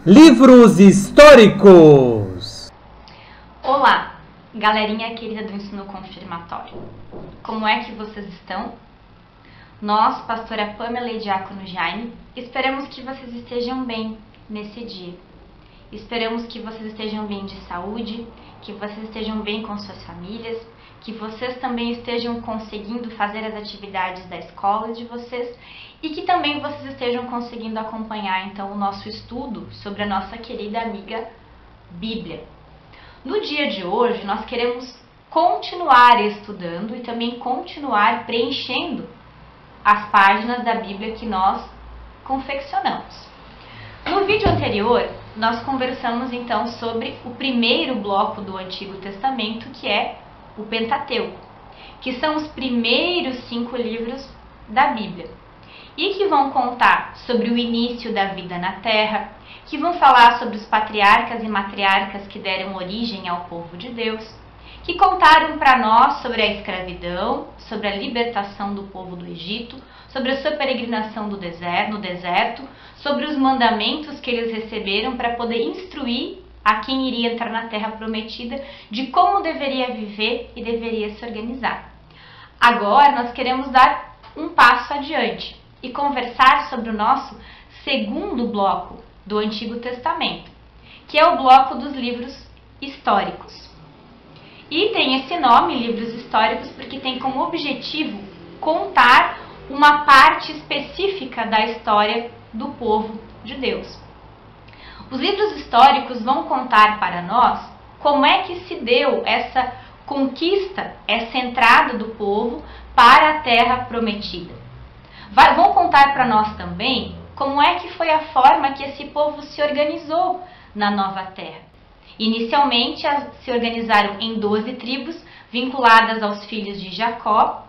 Livros históricos! Olá, galerinha querida do ensino confirmatório. Como é que vocês estão? Nós, pastora Pamela e diácono Jaime, esperamos que vocês estejam bem nesse dia. Esperamos que vocês estejam bem de saúde, que vocês estejam bem com suas famílias, que vocês também estejam conseguindo fazer as atividades da escola de vocês e que também vocês estejam conseguindo acompanhar então o nosso estudo sobre a nossa querida amiga Bíblia. No dia de hoje nós queremos continuar estudando e também continuar preenchendo as páginas da Bíblia que nós confeccionamos. No vídeo anterior nós conversamos então sobre o primeiro bloco do Antigo Testamento, que é o Pentateuco, que são os primeiros 5 livros da Bíblia e que vão contar sobre o início da vida na Terra, que vão falar sobre os patriarcas e matriarcas que deram origem ao povo de Deus, que contaram para nós sobre a escravidão, sobre a libertação do povo do Egito, sobre a sua peregrinação no deserto, sobre os mandamentos que eles receberam para poder instruir a quem iria entrar na Terra Prometida de como deveria viver e deveria se organizar. Agora nós queremos dar um passo adiante e conversar sobre o nosso segundo bloco do Antigo Testamento, que é o bloco dos livros históricos. E tem esse nome, livros históricos, porque tem como objetivo contar uma parte específica da história do povo de Deus. Os livros históricos vão contar para nós como é que se deu essa conquista, essa entrada do povo para a Terra Prometida. Vão contar para nós também como é que foi a forma que esse povo se organizou na nova terra. Inicialmente se organizaram em 12 tribos vinculadas aos filhos de Jacó.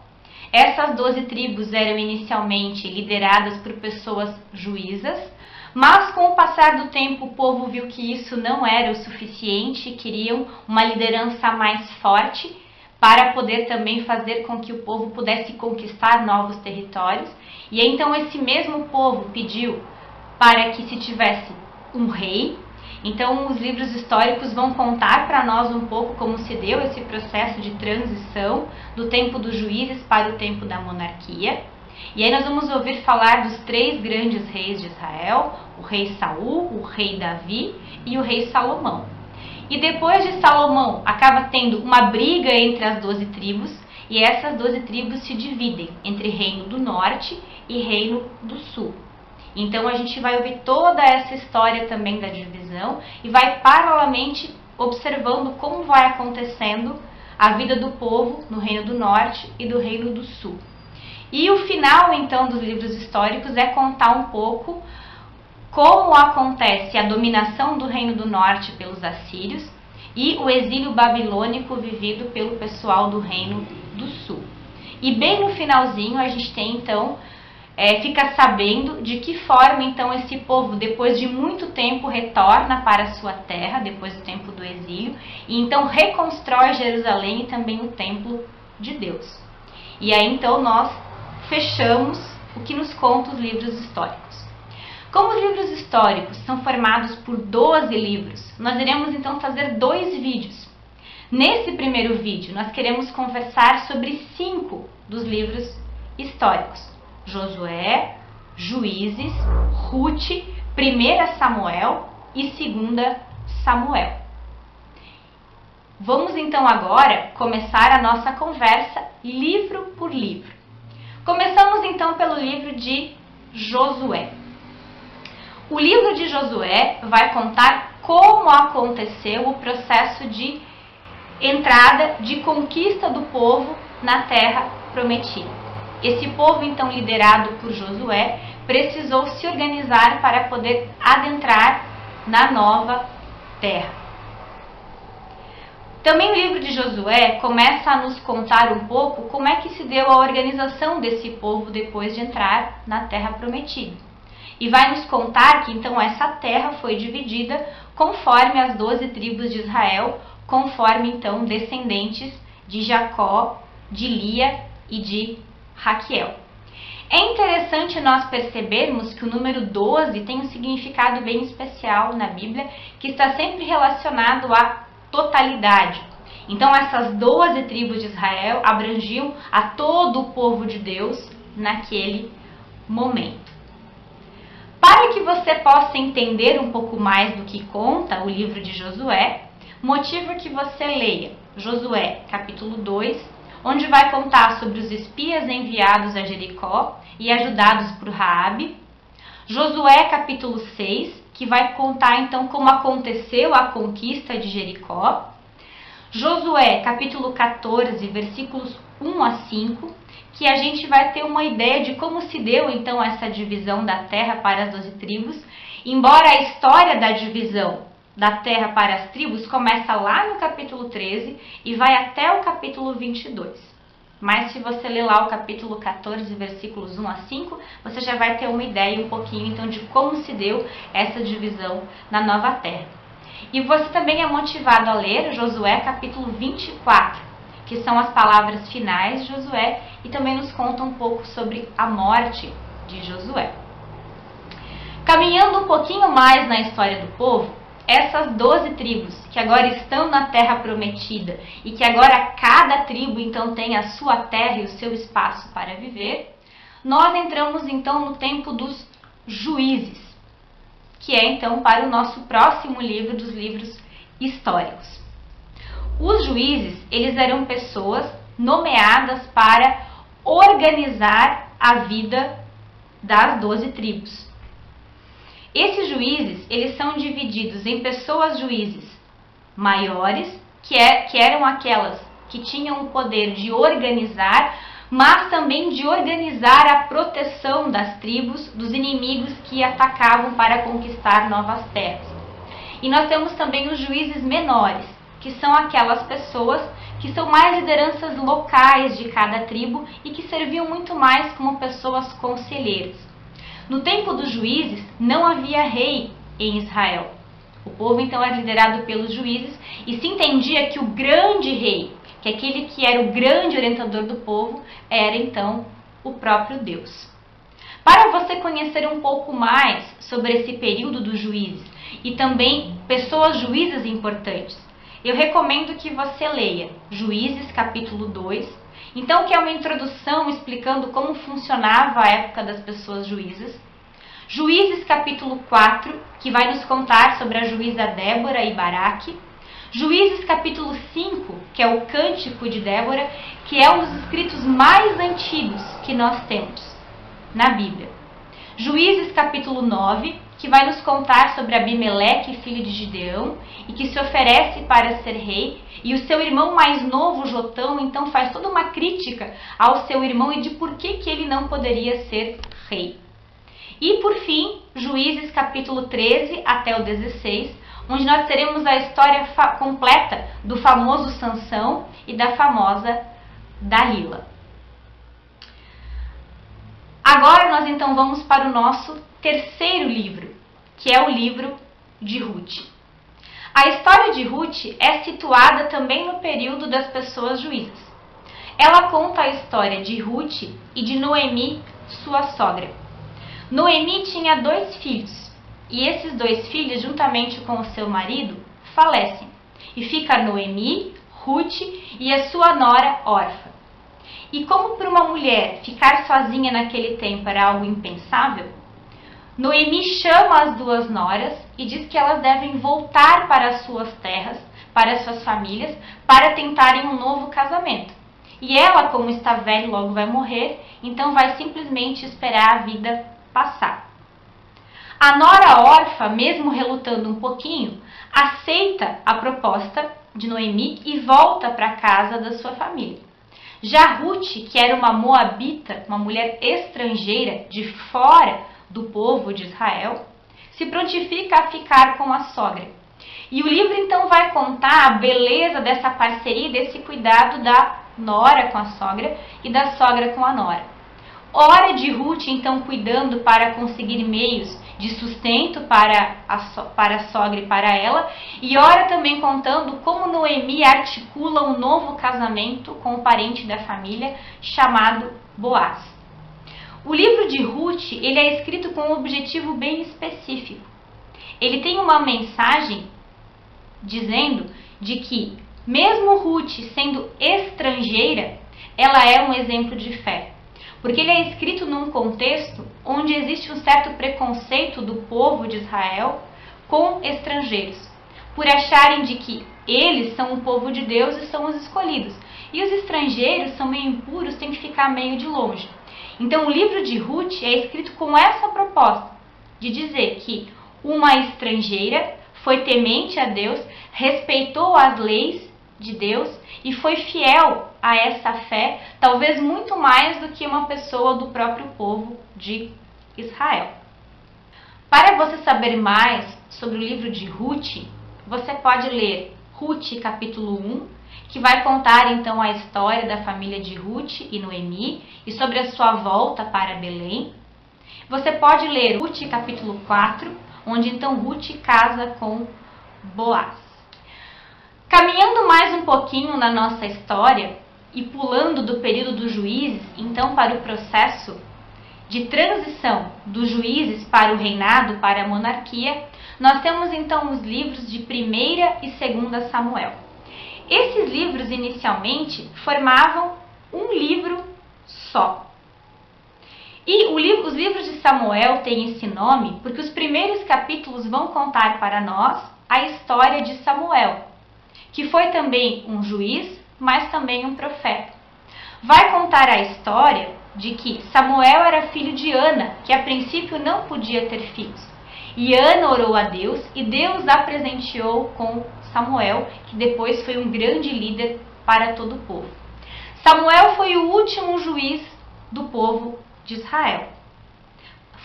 Essas 12 tribos eram inicialmente lideradas por pessoas juízas, mas com o passar do tempo o povo viu que isso não era o suficiente e queriam uma liderança mais forte para poder também fazer com que o povo pudesse conquistar novos territórios. E então esse mesmo povo pediu para que se tivesse um rei. Então os livros históricos vão contar para nós um pouco como se deu esse processo de transição do tempo dos juízes para o tempo da monarquia. E aí nós vamos ouvir falar dos 3 grandes reis de Israel, o rei Saul, o rei Davi e o rei Salomão. E depois de Salomão acaba tendo uma briga entre as 12 tribos, e essas 12 tribos se dividem entre Reino do Norte e Reino do Sul. Então a gente vai ouvir toda essa história também da divisão e vai paralelamente observando como vai acontecendo a vida do povo no Reino do Norte e do Reino do Sul. E o final então dos livros históricos é contar um pouco como acontece a dominação do Reino do Norte pelos assírios e o exílio babilônico vivido pelo pessoal do Reino do Sul. E bem no finalzinho a gente tem então, fica sabendo de que forma então esse povo depois de muito tempo retorna para a sua terra, depois do tempo do exílio, e então reconstrói Jerusalém e também o templo de Deus. E aí então nós fechamos o que nos conta os livros históricos. Como os livros históricos são formados por 12 livros, nós iremos então fazer 2 vídeos. Nesse primeiro vídeo, nós queremos conversar sobre 5 dos livros históricos: Josué, Juízes, Ruth, 1 Samuel e 2 Samuel. Vamos então agora começar a nossa conversa livro por livro. Começamos então pelo livro de Josué. O livro de Josué vai contar como aconteceu o processo de entrada, de conquista do povo na Terra Prometida. Esse povo, então liderado por Josué, precisou se organizar para poder adentrar na nova terra. Também o livro de Josué começa a nos contar um pouco como é que se deu a organização desse povo depois de entrar na Terra Prometida. e vai nos contar que então essa terra foi dividida conforme as 12 tribos de Israel, conforme então descendentes de Jacó, de Lia e de Raquel. É interessante nós percebermos que o número 12 tem um significado bem especial na Bíblia, que está sempre relacionado à totalidade. Então essas 12 tribos de Israel abrangiam a todo o povo de Deus naquele momento. Para que você possa entender um pouco mais do que conta o livro de Josué, motivo que você leia Josué capítulo 2, onde vai contar sobre os espias enviados a Jericó e ajudados por Raabe. Josué capítulo 6, que vai contar então como aconteceu a conquista de Jericó. Josué capítulo 14, versículos 1 a 5, que a gente vai ter uma ideia de como se deu então essa divisão da terra para as 12 tribos, embora a história da divisão da terra para as tribos começa lá no capítulo 13 e vai até o capítulo 22. Mas se você ler lá o capítulo 14, versículos 1 a 5, você já vai ter uma ideia um pouquinho então de como se deu essa divisão na nova terra. E você também é motivado a ler Josué capítulo 24, que são as palavras finais de Josué e também nos conta um pouco sobre a morte de Josué. Caminhando um pouquinho mais na história do povo, essas 12 tribos que agora estão na terra prometida e que agora cada tribo então tem a sua terra e o seu espaço para viver, nós entramos então no tempo dos juízes, que é então para o nosso próximo livro dos livros históricos. Os juízes, eles eram pessoas nomeadas para organizar a vida das 12 tribos. Esses juízes, eles são divididos em pessoas juízes maiores, que eram aquelas que tinham o poder de organizar, mas também de organizar a proteção das tribos dos inimigos que atacavam para conquistar novas terras. E nós temos também os juízes menores, que são aquelas pessoas que são mais lideranças locais de cada tribo e que serviam muito mais como pessoas conselheiras. No tempo dos juízes, não havia rei em Israel. O povo então era liderado pelos juízes e se entendia que o grande rei, que aquele que era o grande orientador do povo, era então o próprio Deus. Para você conhecer um pouco mais sobre esse período dos juízes e também pessoas juízes importantes, eu recomendo que você leia Juízes capítulo 2, então que é uma introdução explicando como funcionava a época das pessoas juízes. Juízes capítulo 4, que vai nos contar sobre a juíza Débora e Baraque. Juízes capítulo 5, que é o Cântico de Débora, que é um dos escritos mais antigos que nós temos na Bíblia. Juízes capítulo 9, que vai nos contar sobre Abimeleque, filho de Gideão, e que se oferece para ser rei, e o seu irmão mais novo, Jotão, então faz toda uma crítica ao seu irmão e de por que ele não poderia ser rei. E por fim, Juízes capítulo 13 até o 16, onde nós teremos a história completa do famoso Sansão e da famosa Dalila. Agora nós então vamos para o nosso terceiro livro, que é o livro de Ruth. A história de Ruth é situada também no período das pessoas juízes. Ela conta a história de Ruth e de Noemi, sua sogra. Noemi tinha 2 filhos, e esses 2 filhos, juntamente com o seu marido, falecem. E fica Noemi, Ruth e a sua nora órfã. E como para uma mulher ficar sozinha naquele tempo era algo impensável, Noemi chama as 2 noras e diz que elas devem voltar para as suas terras, para as suas famílias, para tentarem um novo casamento. E ela, como está velha e logo vai morrer, então vai simplesmente esperar a vida passar. A nora órfã, mesmo relutando um pouquinho, aceita a proposta de Noemi e volta para a casa da sua família. Já Ruth, que era uma moabita, uma mulher estrangeira de fora do povo de Israel, se prontifica a ficar com a sogra. E o livro então vai contar a beleza dessa parceria e desse cuidado da nora com a sogra e da sogra com a nora. Ora de Ruth, então, cuidando para conseguir meios de sustento para a sogra e para ela, e ora também contando como Noemi articula um novo casamento com um parente da família chamado Boaz. O livro de Ruth, ele é escrito com um objetivo bem específico. Ele tem uma mensagem dizendo de que, mesmo Ruth sendo estrangeira, ela é um exemplo de fé. Porque ele é escrito num contexto onde existe um certo preconceito do povo de Israel com estrangeiros, por acharem de que eles são o povo de Deus e são os escolhidos. E os estrangeiros são meio impuros, têm que ficar meio de longe. Então o livro de Ruth é escrito com essa proposta, de dizer que uma estrangeira foi temente a Deus, respeitou as leis de Deus e foi fiel a essa fé, talvez muito mais do que uma pessoa do próprio povo de Israel. Para você saber mais sobre o livro de Ruth, você pode ler Ruth capítulo 1, que vai contar então a história da família de Ruth e Noemi e sobre a sua volta para Belém. Você pode ler Ruth capítulo 4, onde então Ruth casa com Boaz. Caminhando mais um pouquinho na nossa história e pulando do período dos juízes, então para o processo de transição dos juízes para o reinado, para a monarquia, nós temos então os livros de 1ª e 2ª Samuel. Esses livros inicialmente formavam um livro só. E os livros de Samuel têm esse nome porque os primeiros capítulos vão contar para nós a história de Samuel, que foi também um juiz, mas também um profeta. Vai contar a história de que Samuel era filho de Ana, que a princípio não podia ter filhos. E Ana orou a Deus e Deus a presenteou com Samuel, que depois foi um grande líder para todo o povo. Samuel foi o último juiz do povo de Israel.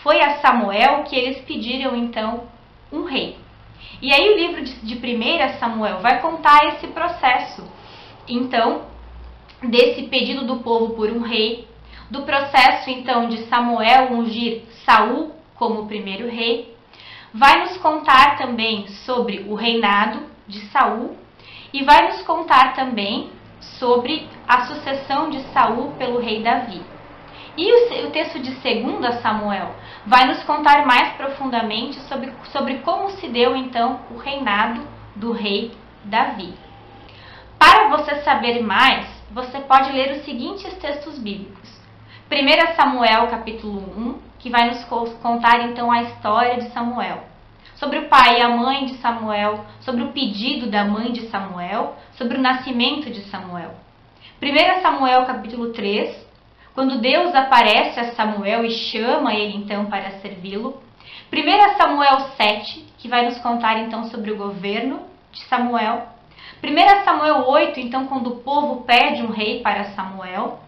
Foi a Samuel que eles pediram então um rei. E aí o livro de 1 Samuel vai contar esse processo, então, desse pedido do povo por um rei, do processo então de Samuel ungir Saul como primeiro rei, vai nos contar também sobre o reinado de Saul e vai nos contar também sobre a sucessão de Saul pelo rei Davi. E o texto de 2 Samuel vai nos contar mais profundamente sobre como se deu então o reinado do rei Davi. Para você saber mais, você pode ler os seguintes textos bíblicos. 1 Samuel capítulo 1, que vai nos contar então a história de Samuel. Sobre o pai e a mãe de Samuel, sobre o pedido da mãe de Samuel, sobre o nascimento de Samuel. 1 Samuel capítulo 3, quando Deus aparece a Samuel e chama ele então para servi-lo. 1 Samuel 7, que vai nos contar então sobre o governo de Samuel. 1 Samuel 8, então quando o povo pede um rei para Samuel.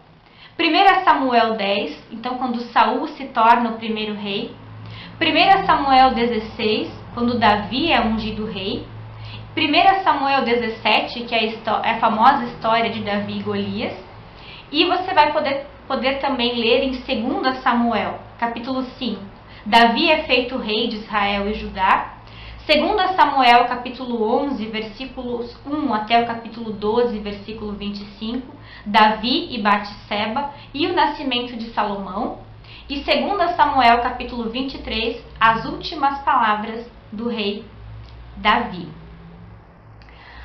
1 Samuel 10, então quando Saul se torna o primeiro rei. 1 Samuel 16, quando Davi é ungido rei. 1 Samuel 17, que é a famosa história de Davi e Golias. E você vai poder também ler em 2 Samuel, capítulo 5. Davi é feito rei de Israel e Judá. 2 Samuel, capítulo 11, versículos 1 até o capítulo 12, versículo 25. Davi e Batseba e o nascimento de Salomão. E 2 Samuel, capítulo 23, as últimas palavras do rei Davi.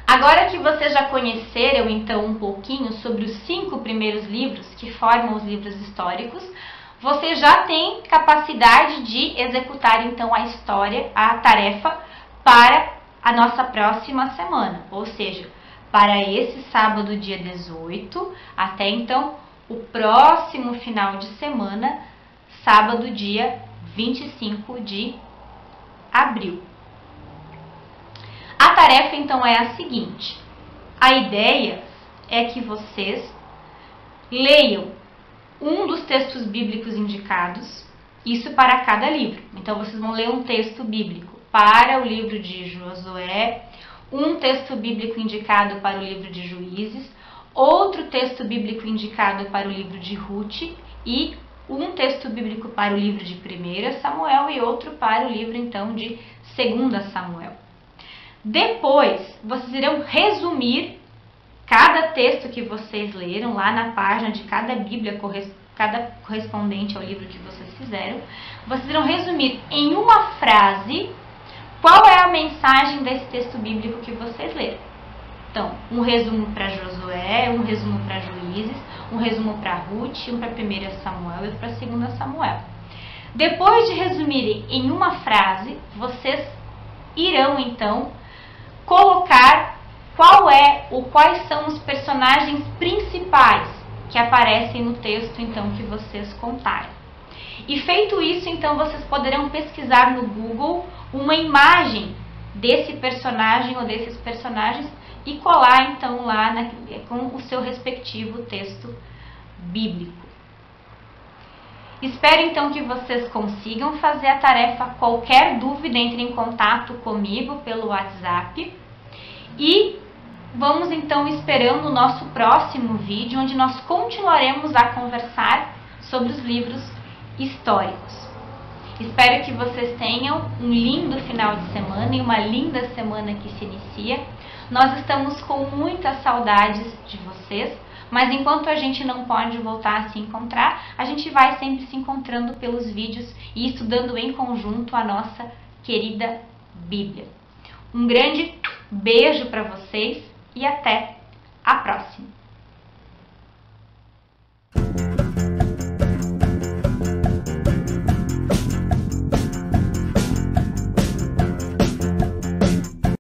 Agora que vocês já conheceram então um pouquinho sobre os 5 primeiros livros que formam os livros históricos, você já tem capacidade de executar então a história, a tarefa para a nossa próxima semana, ou seja, para esse sábado dia 18 até então o próximo final de semana, sábado dia 25 de abril. A tarefa então é a seguinte: a ideia é que vocês leiam um dos textos bíblicos indicados, isso para cada livro. Então vocês vão ler um texto bíblico para o livro de Josué, um texto bíblico indicado para o livro de Juízes, outro texto bíblico indicado para o livro de Ruth e um texto bíblico para o livro de 1 Samuel e outro para o livro então de 2 Samuel. Depois, vocês irão resumir cada texto que vocês leram lá na página de cada Bíblia, cada correspondente ao livro que vocês fizeram. Vocês irão resumir em uma frase qual é a mensagem desse texto bíblico que vocês leram. Então, um resumo para Josué, um resumo para Juízes, um resumo para Ruth, um para 1 Samuel e para 2 Samuel. Depois de resumirem em uma frase, vocês irão então colocar quais são os personagens principais que aparecem no texto então que vocês contaram. E feito isso, então vocês poderão pesquisar no Google uma imagem desse personagem ou desses personagens e colar então lá com o seu respectivo texto bíblico. Espero então que vocês consigam fazer a tarefa. Qualquer dúvida, entre em contato comigo pelo WhatsApp. E vamos então esperando o nosso próximo vídeo, onde nós continuaremos a conversar sobre os livros históricos. Espero que vocês tenham um lindo final de semana e uma linda semana que se inicia. Nós estamos com muitas saudades de vocês, mas enquanto a gente não pode voltar a se encontrar, a gente vai sempre se encontrando pelos vídeos e estudando em conjunto a nossa querida Bíblia. Um grande beijo para vocês e até a próxima!